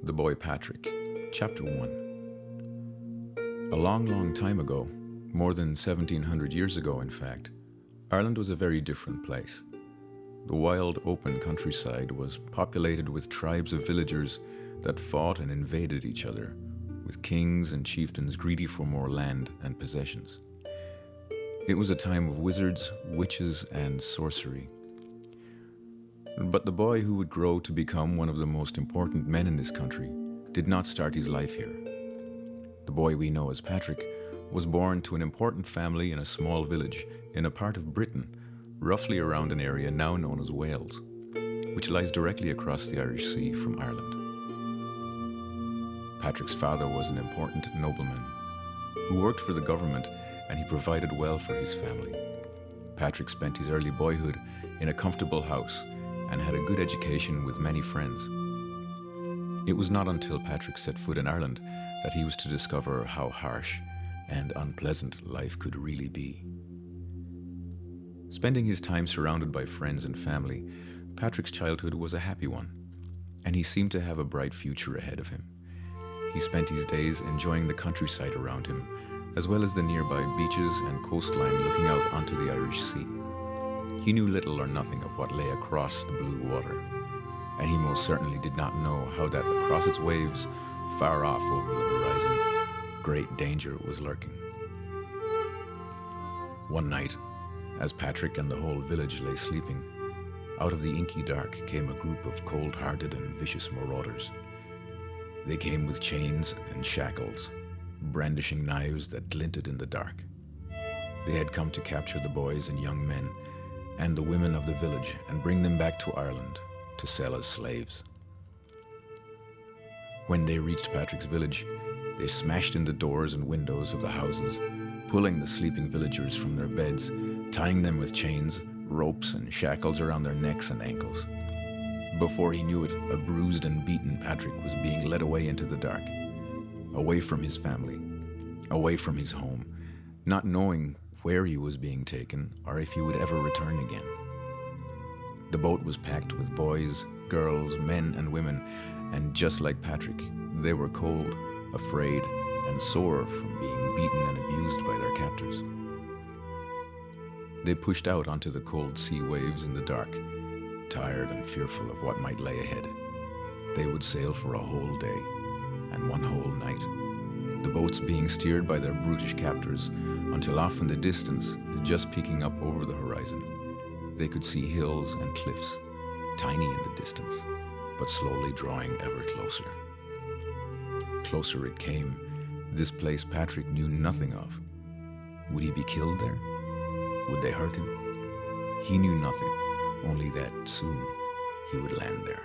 The Boy Patrick, Chapter 1. A long, long time ago, more than 1700 years ago in fact, Ireland was a very different place. The wild, open countryside was populated with tribes of villagers that fought and invaded each other, with kings and chieftains greedy for more land and possessions. It was a time of wizards, witches, and sorcery. But the boy who would grow to become one of the most important men in this country did not start his life here. The boy we know as Patrick was born to an important family in a small village in a part of Britain, roughly around an area now known as Wales, which lies directly across the Irish Sea from Ireland. Patrick's father was an important nobleman who worked for the government, and he provided well for his family. Patrick spent his early boyhood in a comfortable house and had a good education with many friends. It was not until Patrick set foot in Ireland that he was to discover how harsh and unpleasant life could really be. Spending his time surrounded by friends and family, Patrick's childhood was a happy one, and he seemed to have a bright future ahead of him. He spent his days enjoying the countryside around him, as well as the nearby beaches and coastline looking out onto the Irish Sea. He knew little or nothing of what lay across the blue water, and he most certainly did not know how that across its waves, far off over the horizon, great danger was lurking. One night, as Patrick and the whole village lay sleeping, out of the inky dark came a group of cold-hearted and vicious marauders. They came with chains and shackles, brandishing knives that glinted in the dark. They had come to capture the boys and young men and the women of the village and bring them back to Ireland to sell as slaves. When they reached Patrick's village, they smashed in the doors and windows of the houses, pulling the sleeping villagers from their beds, tying them with chains, ropes, and shackles around their necks and ankles. Before he knew it, a bruised and beaten Patrick was being led away into the dark, away from his family, away from his home, not knowing where he was being taken or if he would ever return again. The boat was packed with boys, girls, men, and women, and just like Patrick, they were cold, afraid, and sore from being beaten and abused by their captors. They pushed out onto the cold sea waves in the dark, tired and fearful of what might lay ahead. They would sail for a whole day and one whole night, the boats being steered by their brutish captors until off in the distance, just peeking up over the horizon, they could see hills and cliffs, tiny in the distance, but slowly drawing ever closer. Closer it came, this place Patrick knew nothing of. Would he be killed there? Would they hurt him? He knew nothing, only that soon he would land there.